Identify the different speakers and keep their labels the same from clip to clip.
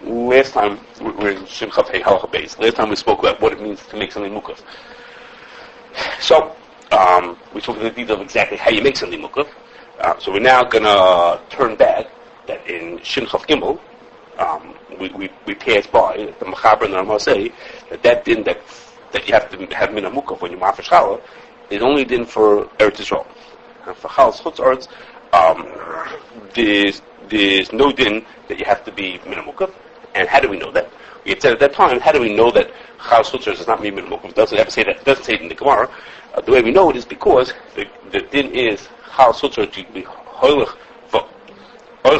Speaker 1: last time we're in Shin Chav Hey Halacha Beis. Last time we spoke about what it means to make something Mukaf. So we spoke in the detail of exactly how you make something Mukaf. So we're now gonna turn back that in Shin Chav Gimel we pass by the Mechaber and the Rama say that din that you have to have min Mukaf when you ma'afish Challah is only din for Eretz Yisrael. And for Challah Chutz, there's no din that you have to be min Mukaf. And how do we know that? We had said at that time, how do we know that Challah Chutz does not mean min Mukaf? It doesn't ever say that. It doesn't say it in the Gemara. The way we know it is because the din is Challah Chutz to be hoilich. You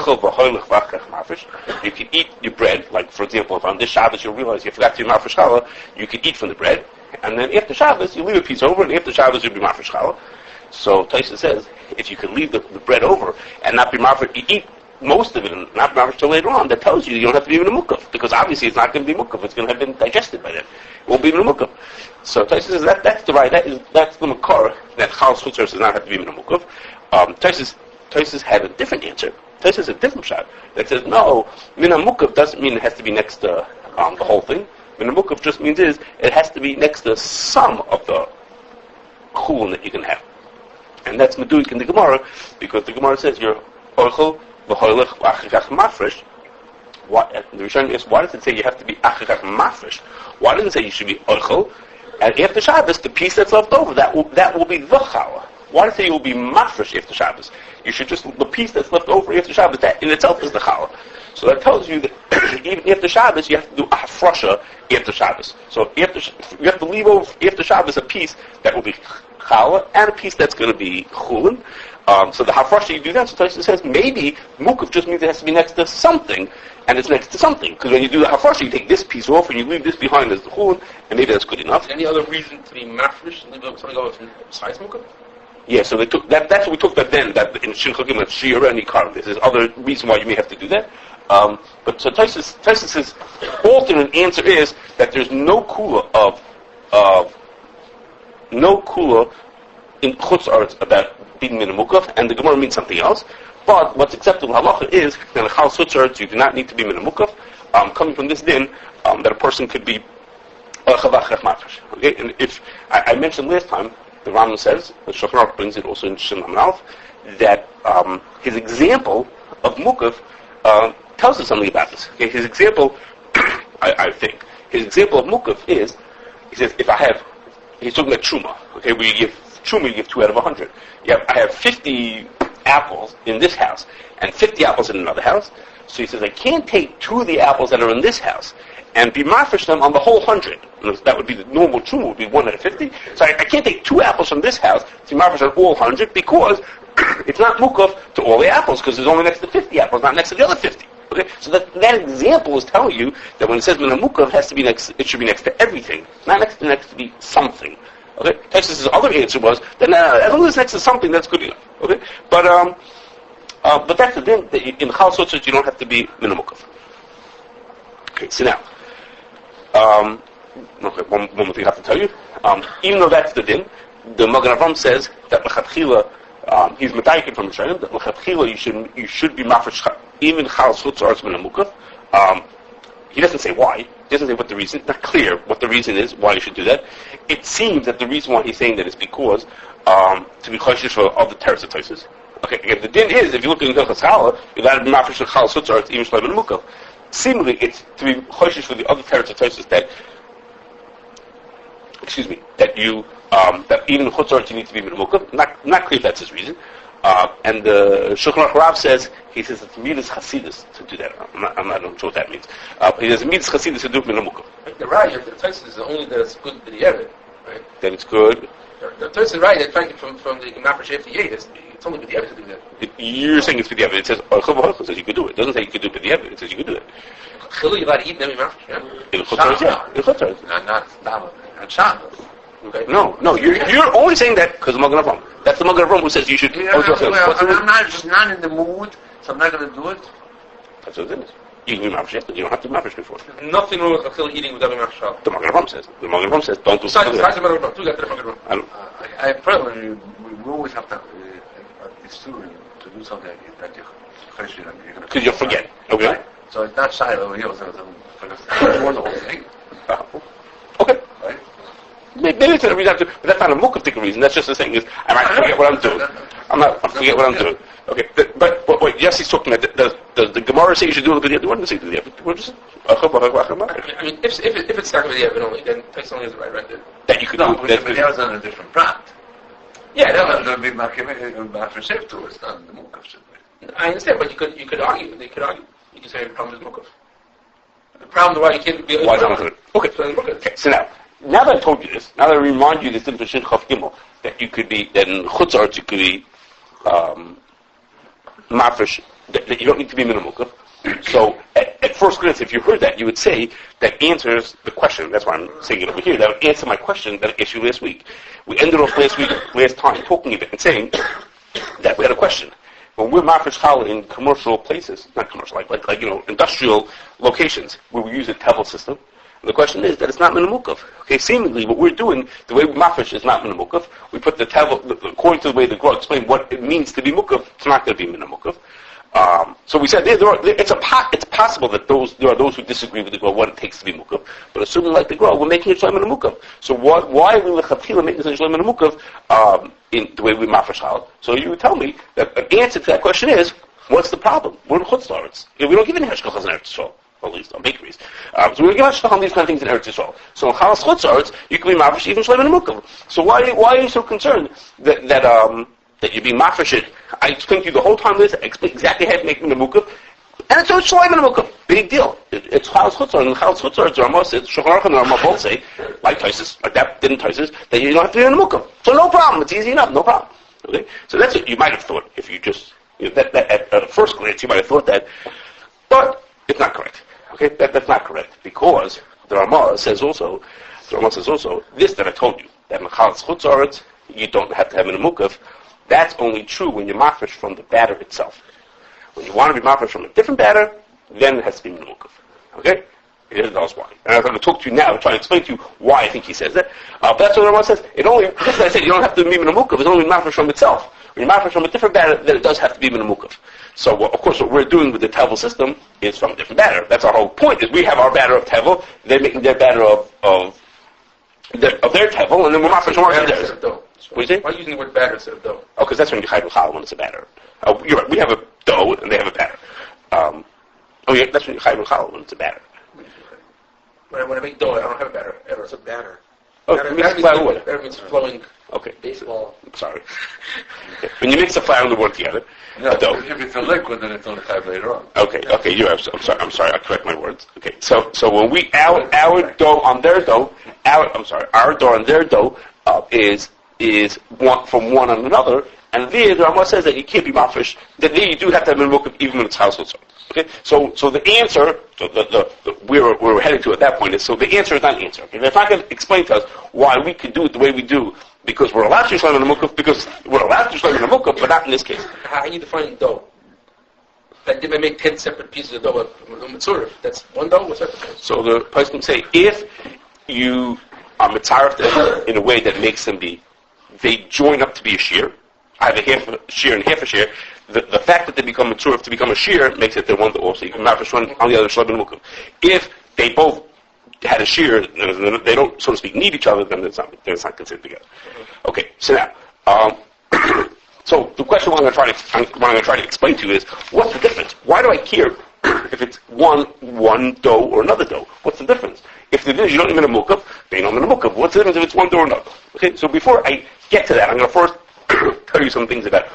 Speaker 1: can eat your bread, like for example, if on this Shabbos you realize you forgot to be ma'afish Challah, you can eat from the bread, and then after Shabbos you leave a piece over, and after Shabbos you'll be ma'afish Challah. So Taisa says, if you can leave the bread over and not be ma'afish, you eat most of it and not be ma'afish till later on, that tells you don't have to be in a mukaf, because obviously it's not going to be mukaf, it's going to have been digested by then. It won't be in a mukaf. So Taisa says that's the right, that's the makar, that Challah Chutz does not have to be in a mukaf. Taisa had a different answer. This is a different shot that says no. Mina Mukaf doesn't mean it has to be next to the whole thing. Mina Mukaf just means it has to be next to some of the chulin that you can have, and that's meduik in the Gemara because the Gemara says you're oichel v'hoilech v'achikach mafresh. The Rishonim asks, why does it say you have to be achikach mafresh? Why doesn't it say you should be oichel? And after Shabbos, the piece that's left over that will be the challah. Why does it say you will be mafresh after Shabbos? You should just, the piece that's left over after Shabbos, that in itself is the challah. So that tells you that even after Shabbos, you have to do a hafrasha after Shabbos. So you have to leave over after Shabbos a piece that will be challah and a piece that's going to be chulin. So the hafrasha you do that, so Tosfos says maybe mukaf just means it has to be next to something, and it's next to something. Because when you do the hafrasha, you take this piece off and you leave this behind as the chulin, and maybe that's good enough.
Speaker 2: Any other reason to be mafresh and leave something over besides mukaf?
Speaker 1: Yeah, so they took that. That's what we talked about then. That in Shin Chav that Shira and Ikar. There's other reason why you may have to do that. But so Tosfos' alternate answer is that there's no kula in Chutz Aruch about being min mukaf, and the Gemara means something else. But what's acceptable halacha is that in Chal Chutz Aruch you do not need to be min mukaf. Coming from this din, that a person could be okay. And if I mentioned last time. The Rambam says, the Shulchan brings it also in Shin Lamed, that his example of Mukaf tells us something about this. Okay, his example, I think, his example of Mukaf is, he says, he's talking about Truma, okay, where you give Truma, you give 2 out of 100. I have 50 apples in this house, and 50 apples in another house, so he says, I can't take 2 of the apples that are in this house, and be mafresh them on the whole 100. That would be the normal truma, would be 1 out of 50. So I can't take 2 apples from this house to be mafresh on all 100 because it's not mukaf to all the apples because it's only next to 50 apples, not next to the other 50. Okay, so that example is telling you that when it says mina mukaf, it should be next to everything, not next to be something. Okay, Texas's other answer was that as long as it's next to something, that's good enough. Okay, but that's the thing that in Chal Chutz you don't have to be mina mukaf. Okay, so now. One more thing I have to tell you. Even though that's the din, the Magen Avram says that l'chatchila, he's medayik from Rishonim, that l'chatchila you should be mafresh even Chal Chutz Aruch min mukaf. He doesn't say why. He doesn't say what the reason. It's not clear what the reason is why you should do that. It seems that the reason why he's saying that is because to be cautious for other terrorist Tosfos. Okay, again, the din is if you look at the Challah, you got to be mafresh Chal Chutz Aruch even shleim min mukaf. Seemingly, it's to be cautious for the other territories that you that even in Chutz Aruch you need to be min mukaf. Not clear if that's his reason. And the Shulchan Rav says it's midas chasidus to do that. I'm not sure what that means. He says midas chasidus to do min mukaf.
Speaker 2: The right, the Tosfos is the only that it's good b'diavad, right?
Speaker 1: Then it's good.
Speaker 2: The Tosfos is right. In fact, from the Mafresh FDA, it's only b'diavad to do that.
Speaker 1: You're saying it's b'diavad. It says it says you could do it. It doesn't say you could do b'diavad. It says you could do it.
Speaker 2: Chilul you allowed to eat and then be mafresh, yeah?
Speaker 1: In Chutz Aruch, yeah. In Chutz Aruch.
Speaker 2: Not Shabbos. Okay.
Speaker 1: No. You're only saying that because of Magen Avram. That's the Magen Avram who says you should.
Speaker 2: I'm just not in the mood, so I'm not going to do it.
Speaker 1: That's what it is. You can be mafresh, but you don't have to be mafresh before.
Speaker 2: Nothing wrong with chilul eating without being mafresh.
Speaker 1: The Magen Avram says. The Magen Avram says don't do
Speaker 2: something. I probably we always have to. It's true to do something that you're going to.
Speaker 1: Because you'll forget. Okay.
Speaker 2: Right?
Speaker 3: So it's not shy over here for the whole thing.
Speaker 1: Okay.
Speaker 3: Right?
Speaker 1: Maybe it's a reason, but that's not a mukaf reason. That's just the thing is, I might forget what I'm doing. I forget what I'm doing. Okay, but what Yessi's talking about, does the Gemara say you should do it with the other one? Does it say the other one?
Speaker 2: I mean, if it's not going to be the Evan only, then Tyson only has the right record.
Speaker 1: That you could
Speaker 3: No,
Speaker 1: do.
Speaker 3: but the Medea's on a different brand.
Speaker 2: Yeah,
Speaker 3: That would be Mafresh to us, not the Mukaf.
Speaker 2: I understand, but you could argue. They could argue. You could say the problem is Mukaf. The problem why you can't be.
Speaker 1: Why not? Okay, so now that I told you this, now that I remind you this difference in Chaf Gimel, that you could be, that in Chutz you could be Mafresh, that you don't need to be minimukaf. So at first glance, if you heard that, you would say that answers the question. That's why I'm saying it over here. That would answer my question that I asked you last week. We ended off last time, talking about it and saying that we had a question. When we're mafresh challah in commercial places, not commercial, like industrial locations where we use a tevel system, and the question is that it's not minimukaf. Okay, seemingly what we're doing, the way we mafresh is not minimukaf. We put the tevel, according to the way the Gra explained what it means to be mukaf, it's not going to be minimukaf. So we said it's possible that there are those who disagree with the Gra what it takes to be mukaf, but assuming like the Gra, we're making it shleim in a mukaf. So why are we lechatchila making it shleim in a mukaf in the way we mafresh challah? So you would tell me that an answer to that question is, what's the problem? We're in Chutz. We don't give any hashkachas in Eretz Yisrael, at least on bakeries. So we don't give hashkachas on these kind of things in Eretz Yisrael. So in Chalas Chutz, you can be mafresh even shleim in a mukaf. So why are you so concerned that you're being mafresh? I explained to you the whole time this. I explained exactly how to make the mukaf, and it's always shleim in a mukaf. Big deal. It's Chalas Chutz, and Chalas Chutz, the Ramah says, Shulchan Aruch and the Ramah both say, like Tysus, like that didn't Tysus, that you don't have to be in a mukaf. So no problem. It's easy enough. No problem. Okay. So that's what you might have thought if you just that at first glance you might have thought that, but it's not correct. Okay, that's not correct because the Ramah says also this that I told you that in Chalas Chutz you don't have to have in a mukaf. That's only true when you're mafresh from the batter itself. When you want to be mafresh from a different batter, then it has to be minimukaf. Okay? Here's why. And I'm going to talk to you now, try to explain to you why I think he says that. But that's what Ramah says. Just as I said, you don't have to be minimukaf. It's only mafresh from itself. When you're mafresh from a different batter, then it does have to be minimukaf. So, of course, what we're doing with the tevel system is from a different batter. That's our whole point. Is we have our batter of tevel, they're making their batter of their tevel, and then we're mafresh from ours. What do you say?
Speaker 2: Why are you using the word batter instead of dough?
Speaker 1: Oh, because that's when you chayv l'challah when it's a batter. Oh, you're right. We have a dough and they have a batter. That's when you chayv l'challah when it's a batter.
Speaker 2: When I make dough, I don't have a batter ever. It's a batter.
Speaker 1: Oh,
Speaker 2: Batter means flowing.
Speaker 1: Okay.
Speaker 2: Baseball.
Speaker 1: Sorry. When you mix the flour and the water together, a dough.
Speaker 3: If it's a liquid, then it's only chayv later on.
Speaker 1: Okay. I'm sorry. I'll correct my words. Okay. So when we our dough on their dough, our dough on their dough is one from one on another, and there the Ramah says that you can't be mafresh. That there you do have to have a mukaf even when it's household. Okay, so the answer, we're heading to at that point is, so the answer is not an answer. Okay, they're not going to explain to us why we could do it the way we do because we're allowed to shleim in a mukaf, because we're allowed to shleim in a mukaf, but not in this case.
Speaker 2: How are you defining dough? That they may make 10 separate pieces of dough that's one dough. What's that?
Speaker 1: So the person can say if you are mitzaref them in a way that makes them they join up to be a shear. I have a half a shear and half a shear. The fact that they become mature to become a shear makes it they're one also. You can mafresh one on the other shleim and mukaf. If they both had a shear, they don't, so to speak, need each other, then it's not considered together. Okay, so now, so the question what I'm going to try to explain to you is, what's the difference? Why do I care if it's one dough or another dough? What's the difference? If the difference you don't need a mukaf, they don't need a mukaf. What's the difference if it's one dough or another? Okay, so before I get to that, I'm going to first tell you some things about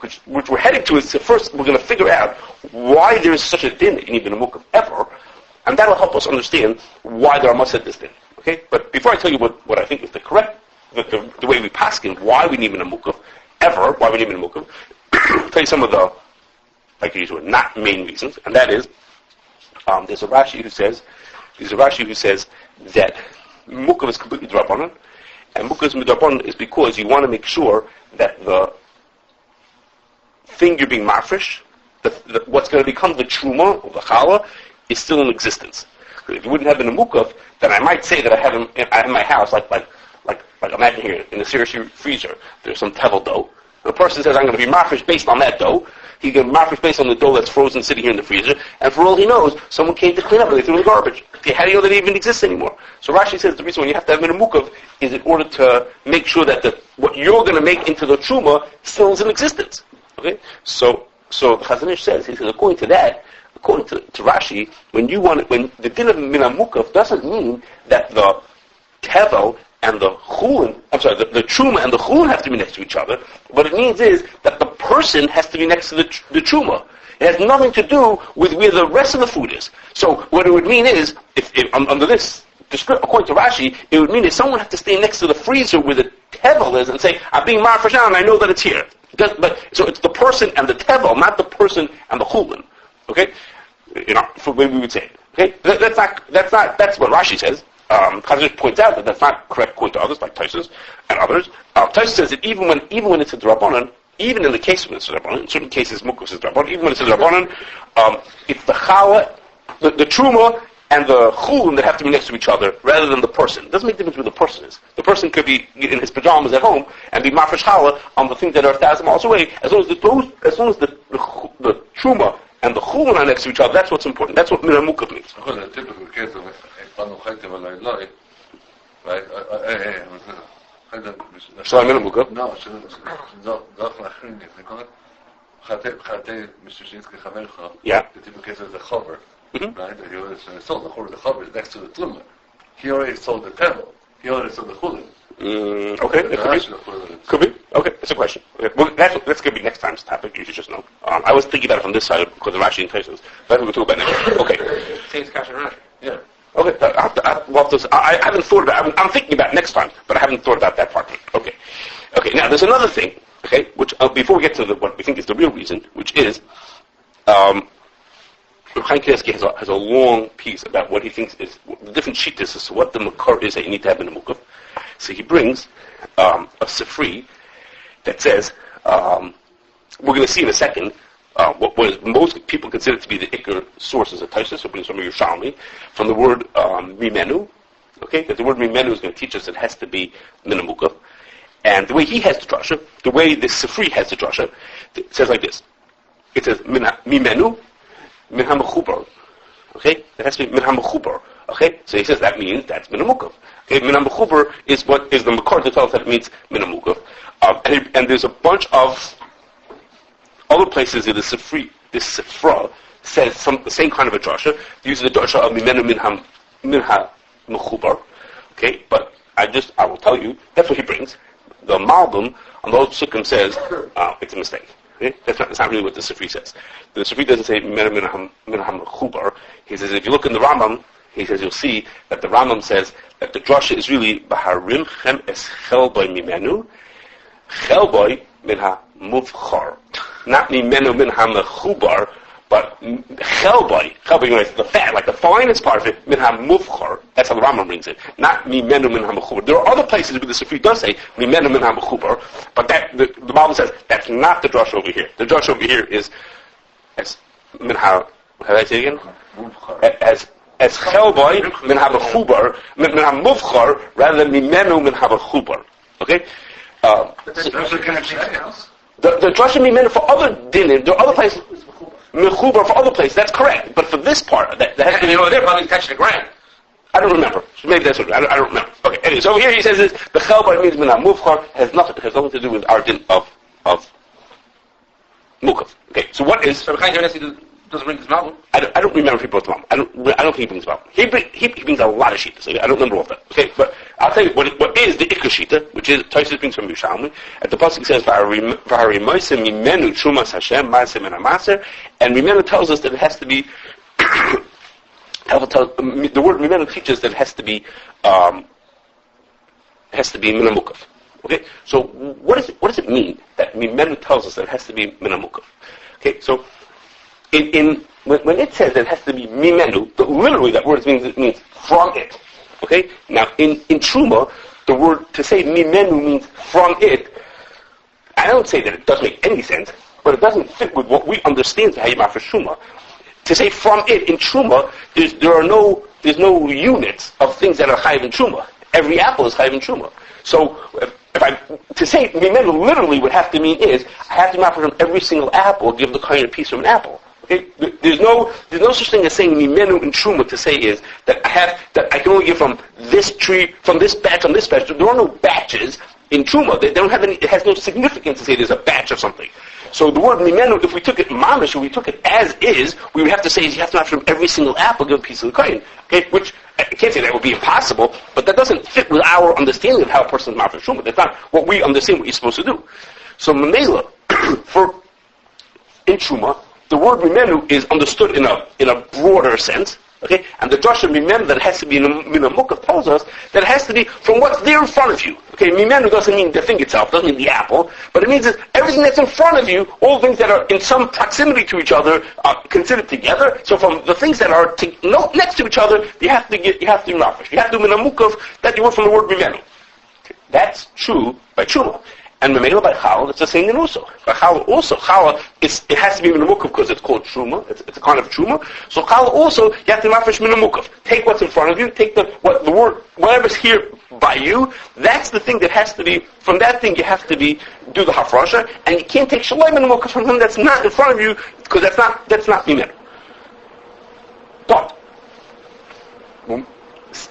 Speaker 1: which we're heading to. Is first we're going to figure out why there is such a din in even a mukaf ever, and that will help us understand why the Ramah said this din. Okay, but before I tell you what I think is the correct, the way we paskin, why we need a mukaf ever, why we need a mukaf, I'll tell you some of the, like usual, not main reasons, and that is there's a Rashi who says that mukaf is completely drabanan, and mukaf midrabanan is because you want to make sure that the thing you're being mafresh, what's going to become the truma or the challah, is still in existence. If you wouldn't have been a mukaf, then I might say that I have in my house, like imagine here in the Syrian freezer, there's some tevel dough, A person says, I'm going to be mafresh based on that dough. He can mafresh based on the dough that's frozen sitting here in the freezer, and for all he knows, someone came to clean up and they threw it in the garbage. Okay, how do you know that it even exists anymore? So Rashi says the reason why you have to have min Mukaf is in order to make sure that what you're going to make into the truma still is in existence. Okay, so the Chazon Ish says, he says, according to Rashi, when the din of min Mukaf doesn't mean that the tevel and the chulin, the truma and the chulin have to be next to each other. What it means is that the person has to be next to the truma. It has nothing to do with where the rest of the food is. So what it would mean is, if under this, according to Rashi, it would mean that someone has to stay next to the freezer where the tevel is and say, I'm being ma'afresh and I know that it's here. So it's the person and the tevel, not the person and the chulin. Okay? For the way we would say it. Okay? That's what Rashi says. Kashrus points out that that's not correct according to others, like Tosfos and others. Tosfos says that even when it's a drabanan, even in the case when it's a drabanan, in certain cases Mukaf is a drabanan, even when it's a drabanan, it's the challah, the truma, and the chulin that have to be next to each other, rather than the person. It doesn't make a difference who the person is. The person could be in his pajamas at home and be mafresh challah on the things that are 1,000 miles away. As long as the truma and the chulin are next to each other, that's what's important. That's what min Mukaf means.
Speaker 3: A typical case of right?
Speaker 1: Shall I min Mukaf?
Speaker 3: No,
Speaker 1: Yeah.
Speaker 3: The typical case is the chaver, right? He already sold the chaver is next to the tluma. He already sold the tevel. He already sold the chulin.
Speaker 1: Okay, that could be. Okay, that's a question. Okay. Well, that's going to be next time's topic. You should just know. I was thinking about it from this side because of Rashi and Tosfos. But we'll talk about next time. Okay.
Speaker 2: Same discussion, Rashi.
Speaker 3: Yeah.
Speaker 1: Okay. I haven't thought about it. I'm thinking about it next time, but I haven't thought about that part. Okay. Okay. Now there's another thing. Okay, which before we get to what we think is the real reason, which is, Chaim Kanievsky has a long piece about what he thinks is the different shittas as to what the makar is that you need to have in the Mukaf. So he brings a sifri that says, we're going to see in a second, what most people consider to be the ikar sources of Tosfos, so brings from Yerushalmi, from the word mimenu. Okay, that the word mimenu is going to teach us it has to be min Mukaf. And the way he has the drasha, the way the sifri has the drasha, it says like this. It says mimenu min ha-mechubar. Okay, it has to be min ha-mechubar. Okay, so he says that means that's min ha-mukaf. Okay, min ha-mechubar is what is the makar to tell us that it means min ha-mukaf. And there's a bunch of other places in the sifri. This sifra says the same kind of a drasha. Uses the drasha of mimenu min ha-mechubar. Okay, but I will tell you that's what he brings. The Malbim on the old Sukkim says it's a mistake. Okay? That's not really what the Sifri says. The Sifri doesn't say min ha-mechubar. He says if you look in the Rambam, he says you'll see that the Rambam says that the drasha is really b'harim chem es chelboy mimenu, chelboy min ha-muvchar, not mimenu min ha-mechubar, but chelboy means the fat, like the finest part of it, min ha-muvchar. That's how the Rambam brings it. Not mimenu min ha-mechubar. There are other places where the Sifri does say mimenu min ha-mechubar, but the Bible says that's not the drasha over here. The drasha over here is as min ha. How do I say it again? As chelboy min ha-mechubar, min ha-muvchar, rather than mimenu min ha-mechubar. Okay. The drasha mimenu for other dinim, there are other places. Mechubar for other places, that's correct. But for this part, that has to be over there, probably touching the ground. I don't remember. So maybe that's what I don't remember. Okay. Anyway, so over here he says this: the chelbar means min ha-muvchar has nothing to do with our din of Mukaf. Okay. So what is?
Speaker 2: So Chaim Kanievsky doesn't bring this Malbim.
Speaker 1: I don't remember if he brought the Malbim. I don't think he brings Malbim. He brings a lot of shittas. Okay? I don't remember all of that. Okay, but I'll tell you what is the ikar shita, which is Tosfos brings from Yerushalmi. At the pasuk says v'harimoisem mimenu trumas Hashem ma'aseh min ha'maser, and mimenu tells us that it has to be. The word mimenu teaches that it has to be min ha-mukaf. Okay, so what does it mean that mimenu tells us that it has to be min ha-mukaf? Okay, so when it says that it has to be mimenu, literally that word means from it. Okay, now in Truma, the word to say mimenu means from it. I don't say that it doesn't make any sense, but it doesn't fit with what we understand to Hayimah for Truma. To say from it in Truma, there's no units of things that are chayiv in Truma. Every apple is chayiv in Truma. So to say mimenu literally would have to mean is I have to map from every single apple, give the kohen a piece from an apple. Okay, there's no such thing as saying mimenu in truma to say is that I can only give from this tree, from this batch, on this batch. There are no batches in truma. They don't have any. It has no significance to say there's a batch of something. So the word mimenu, if we took it mamish, if we took it as is, we would have to say you have to map from every single apple, give a piece of the kohen. Okay, which I can't say that would be impossible, but that doesn't fit with our understanding of how a person is map from truma. That's not what we understand what you're supposed to do. So mamela in truma, the word mimenu is understood in a broader sense, okay? And the drasha mimenu that it has to be in a Mukaf tells us that it has to be from what's there in front of you. Okay, mimenu doesn't mean the thing itself, doesn't mean the apple, but it means that everything that's in front of you, all things that are in some proximity to each other, are considered together. So from the things that are next to each other, you have to be mafish. You have to be in a Mukaf that you want from the word mimenu. Okay, that's true by truma. And Memela by Challah, it's the same thing also. By Challah also, it has to be Minamukaf because it's called Truma. It's a kind of Truma. So Challah also, you have to mafish Minamukaf. Take what's in front of you, take the word, whatever's here by you, that's the thing that has to be, from that thing you have to do the Hafrashas, and you can't take Shalom Minamukaf from something that's not in front of you, because that's not Mimenu. But,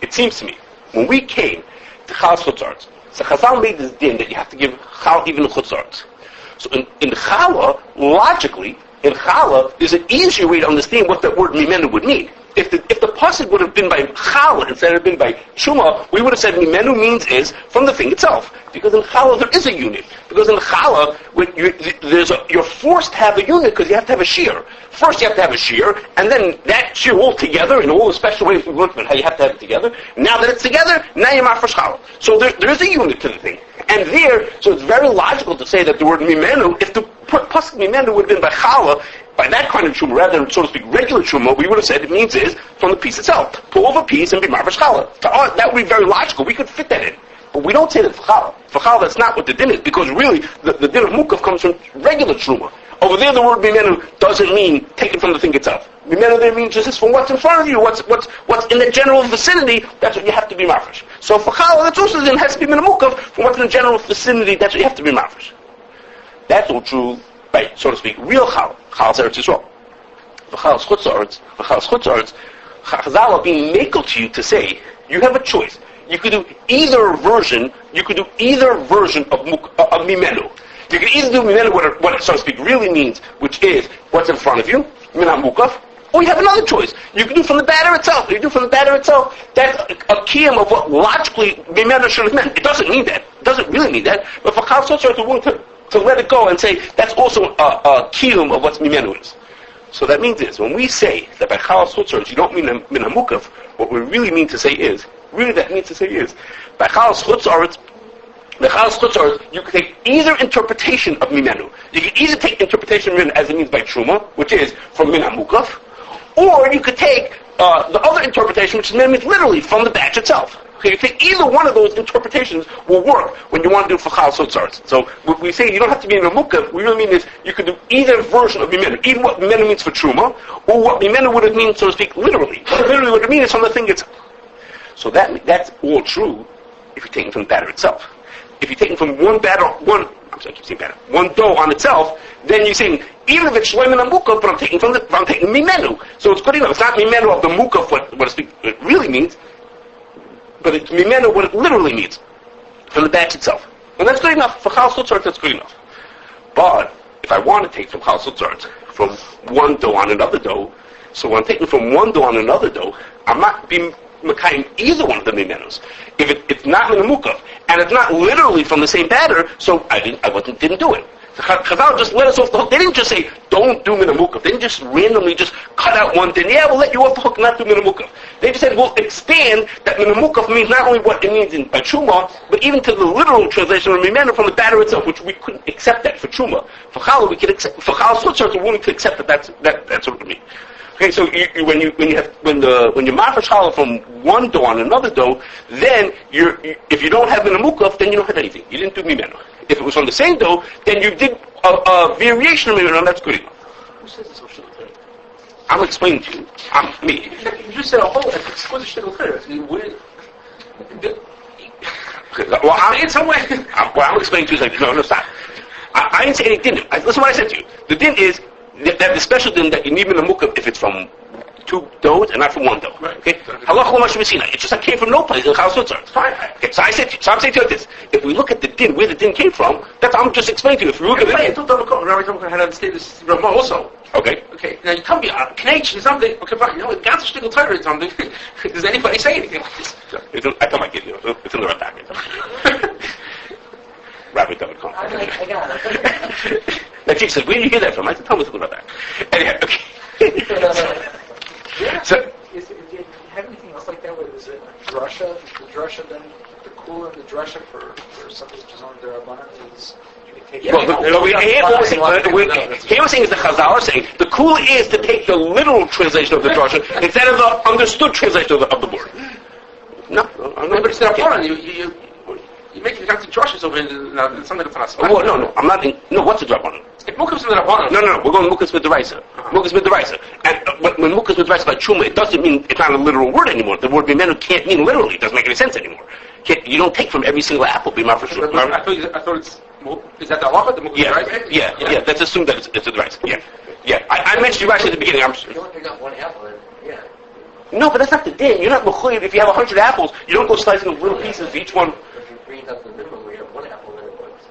Speaker 1: it seems to me, when we came to Chal's Chutz, so Chazal made this din that you have to give Chal even the Chutz. So in Challah, logically, in Challah, there's an easier way to understand what that word Mimenu would mean. If the pasuk would have been by Challah instead of been by Truma, we would have said Mimenu means is from the thing itself. Because in Challah there is a unit. Because in Challah, you're forced to have a unit because you have to have a shear. First you have to have a shear, and then that shear all together in all the special ways we work with how you have to have it together. Now that it's together, now you're mafresh Challah. So there is a unit to the thing. And so it's very logical to say that the word Mimenu, if the pasuk Mimenu would have been by Challah, by that kind of truma, rather than, so to speak, regular truma, we would have said it means is from the piece itself. Pull off a piece and be mafresh Challah. That would be very logical. We could fit that in. But we don't say that for Challah. For Challah, that's not what the din is, because really, the din of Mukaf comes from regular truma. Over there, the word Mimenu doesn't mean taken from the thing itself. Mimenu there means just from what's in front of you, what's in the general vicinity, that's what you have to be mafresh. So for Challah, that's also then has to be min Mukaf, from what's in the general vicinity, that's what you have to be mafresh. That's all true by, so to speak, real Challah. Chalah's Eretz Yisrael. For Chalah's Chutz, Chazal are being makel to you to say, you have a choice. You could do either version of Mimenu. You can either do Mimenu what it, so to speak, really means, which is what's in front of you, Minam Mukaf, or you have another choice. You can do from the batter itself. You do from the batter itself. That's a kiyum of what logically Mimenu should have meant. It doesn't mean that. It doesn't really mean that. But for Chal Sotzar to want to let it go and say that's also a kiyum of what Mimenu is. So that means is, when we say that by Chal Sotzar you don't mean Minam Mukaf, what we really mean to say is, by Chal Sotzar, the Chal Chutz, you can take either interpretation of Mimenu. You can either take interpretation of Mimenu as it means by Truma, which is from Min HaMukaf, or you could take the other interpretation, which means literally from the batch itself. Okay, you take either one of those interpretations will work when you want to do for Chal Chutz. So when we say you don't have to be in a Mukaf, we really mean is you could do either version of Mimenu, either what Mimenu means for Truma, or what Mimenu would have mean, so to speak, literally. What literally would it mean is from the thing itself. So that's all true if you're taking from the batter itself. If you're taking from one dough on itself, then you're saying, even if it's shloim and mukaf, but I'm taking mimenu. So it's good enough. It's not mimenu of the mukaf, what it really means, but it's mimenu what it literally means, from the batch itself. And that's good enough. For Chal Sotzar, that's good enough. But if I want to take from Chal Sotzar, from one dough on another dough, so when I'm taking from one dough on another dough, I'm not being Makayim either one of the mimenus. If it's not min mukaf and it's not literally from the same batter, so I didn't do it. Chazal just let us off the hook. They didn't just say don't do min mukaf. They didn't just randomly just cut out one thing. Yeah, we'll let you off the hook, not do min mukaf. They just said we'll expand that min mukaf means not only what it means by truma, but even to the literal translation of mimenu from the batter itself, which we couldn't accept that for truma. For Challah we could accept. For Chal Sotzar we're willing to accept that's what it means. Okay, so when you mafresh Challah from one dough on another dough, then if you don't have min mukaf, then you don't have anything. You didn't do mimenu. If it was from the same dough, then you did a variation of mimenu, and that's good enough.
Speaker 2: Who says this on Shulchan?
Speaker 1: I'm explaining to you.
Speaker 2: Me. You just said a whole explanation of
Speaker 1: Okay. Well,
Speaker 2: in some way.
Speaker 1: I'm explaining to you. Like, no, stop. I didn't say any din. Listen what I said to you. The din is that the special din that you need in a mukaf if it's from two doughs and not from one dough.
Speaker 2: Right.
Speaker 1: Okay? Halacha l'mashu b'sinai. It just like came from no place in Chal Chutz.
Speaker 2: Fine.
Speaker 1: Okay. So I'm saying to you like this. If we look at the din, where the din came from, I'm just explaining to you. If we look at the din.
Speaker 2: Rabbi Tomko had to understand this Ramah also.
Speaker 1: Okay.
Speaker 2: Okay. Now you tell me, Knech or something. Okay, fine. You know, it got a shtickle Torah or something. Does anybody say anything like this?
Speaker 1: I tell my kid, it's in the right packet. Rabbi.com.
Speaker 4: I got it.
Speaker 1: Now she says, where do you hear that from? I said, tell me something about that. Anyhow, okay. So,
Speaker 4: Do you have anything else like that where there's a drasha? The drasha, then the cool and the drasha for something which is on their abanan is you can take.
Speaker 1: here we're saying is the Chazal are saying the cool is to take the literal translation of the drasha instead of the understood translation of the word. No,
Speaker 2: but it's not foreign. You make the drushes over in something that's not.
Speaker 1: Oh, no, I'm not. No, what's the drop on it?
Speaker 2: If Mukaf's in the Rabbanon.
Speaker 1: No, we're going Mukaf with the Raisa. Mukaf with the Raisa. And when Mukaf with the Raisa by Truma, it doesn't mean it's not a literal word anymore. The word Mimenu can't mean literally. It doesn't make any sense anymore. You don't take from every single apple, be for sure.
Speaker 2: I thought it's. Is that the halacha? The Mukaf Raisa?
Speaker 1: Yeah. Let's assume that it's the Raisa. Yeah. I mentioned the Raisa at the beginning.
Speaker 4: You only pick up one apple, then, yeah.
Speaker 1: No, but that's not the din. You're not mechuyev. If you have 100 apples, you don't go slicing little pieces each one.
Speaker 4: If you bring up the minimum, we have one apple, then it works.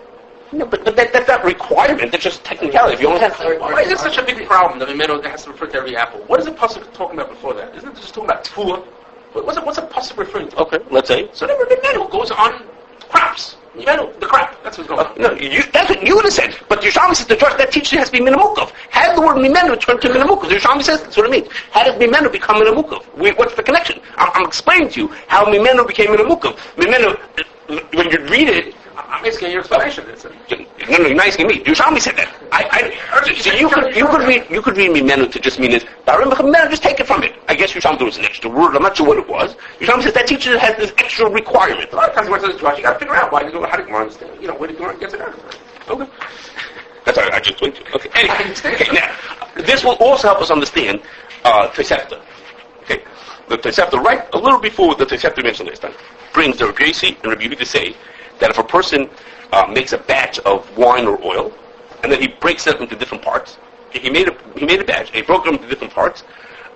Speaker 1: No, but that's not requirement. That's just technicality. If you only have
Speaker 2: why is it such a big problem that Mimenu has to refer to every apple? What is the pasuk talking about before that? Isn't it just talking about tefillah? What's a pasuk referring to?
Speaker 1: Okay, let's say.
Speaker 2: So then Mimenu goes on crops. Mimenu, the crop. That's what's going on.
Speaker 1: No, that's what you would have said. But Yerushalmi says the Torah that teaches has to be minamukov. How did the word Mimenu turn to minamukov? Yerushalmi says that's what it means. How does Mimenu become minamukov? What's the connection? I'm explaining to you how Mimenu became minamukov. Mimenu, when you read it,
Speaker 2: I'm asking your explanation.
Speaker 1: No, you're not asking me. Yerushalmi said that. So you could read Mimenu to just mean this. Mimenu, just take it from it. I guess Yerushalmi was an extra word. I'm not sure what it was. Yerushalmi says that teacher has this extra requirement.
Speaker 2: A lot of times when it says Josh, you got to figure out why you go. How do you understand? Where did you get it out?
Speaker 1: Okay. That's all right. I just went to. Okay. Anyway, now this will also help us understand Tosefta. Okay. The Tosefta, right a little before the Tosefta mentioned last time, brings the Rabbi Yossi and Rabbi Yehuda to say that if a person makes a batch of wine or oil, and then he breaks it up into different parts, he made a batch, and he broke it into different parts,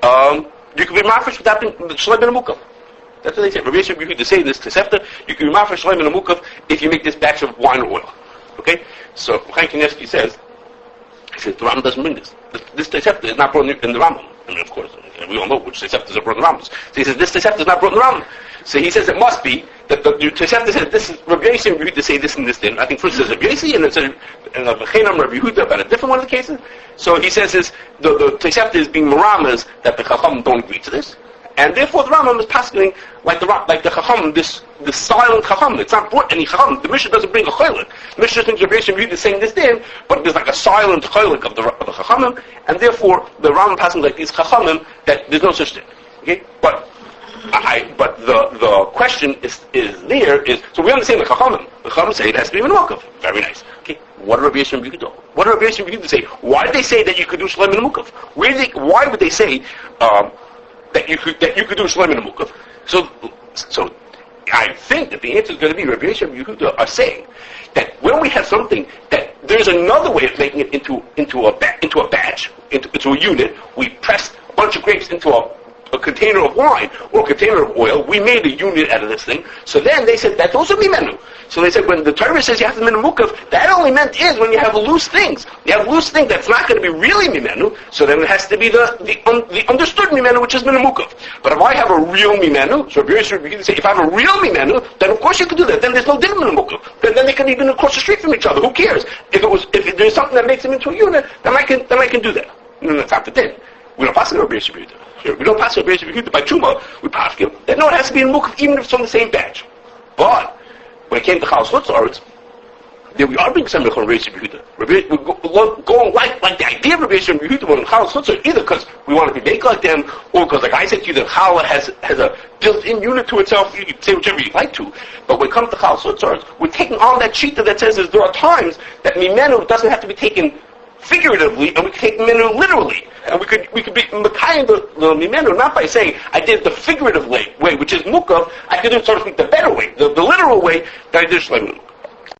Speaker 1: you can be mafresh without being shleim and mukaf. That's what they say. Rabbi Yossi and Rabbi Yehuda say in this Tosefta, you can be mafresh shleim and mukaf if you make this batch of wine or oil. Okay? So Chaim Kanievsky says, the Rambam doesn't bring this. This Tosefta is not brought in the Rambam. I mean, of course, we all know which Toseftas are brought in the Rambam. So he says, this Tosefta is not brought in the Rambam. So he says it must be that the Tosefta says this is Rabbi Yossi and Rabbi Yehuda say this and this thing. I think first it says Rabbi Yossi and then it says Rabbi Yehuda about a different one of the cases. So he says the Tosefta is being maramas that the Chacham don't agree to this. And therefore the Rambam is passing like the Chacham, this silent Chacham. It's not brought any Chacham. The Mishnah doesn't bring a chaylik. The Mishnah thinks Rabbi Yossi and Rabbi Yehuda is saying this thing, but there's like a silent chaylik of the Chachamim, and therefore the Rambam passing like these Chachamim that there's no such thing. Okay? But the question is so we understand the Chachamim. The Chachamim say it has to be Mukaf. Very nice. Okay. What did Rabbi Yossi and Rabbi Yehuda do? What did Rabbi Yossi and Rabbi Yehuda say? Why did they say that you could do Shleim and Mukaf? Why would they say that you could do Shleim and Mukaf? So I think that the answer is going to be Rabbi Yossi and Rabbi Yehuda are saying that when we have something that there's another way of making it into a batch, into a unit. We press a bunch of grapes into a container of wine or a container of oil. We made a unit out of this thing. So then they said that also be menu. So they said when the Torah says you have to menu mukaf, that only meant is when you have loose things. You have loose thing that's not going to be really mimenu. So then it has to be the understood mimenu, which is menu mukaf. But if I have a real mimenu, so you can say if I have a real mimenu, then of course you can do that. Then there's no din menu mukaf. Then they can even across the street from each other. Who cares? If there's something that makes them into a unit, then I can do that. No, that's not the din. We don't pass it over Rabbi Yossi. We don't pass it over Rabbi Yehuda by Truma. We pass him. Then no, it has to be in Mukaf even if it's from the same batch. But when it came to Chal Chutz, then we are being some from Rabbi Yehuda. We're going like the idea of Rabbi Yehuda in Chal Chutz, either because we want to be made like them, or because, like I said to you, that Challah has a built-in unit to itself. You can say whichever you like to. But when it comes to Chal Chutz, we're taking on that shita that says there are times that Mimenu doesn't have to be taken figuratively, and we could take the mimenu literally. And we could be Mekayim the mimenu, not by saying, I did the figurative way, which is Mukaf, I could do, so to speak, the better way, the literal way, that I did Shleimim.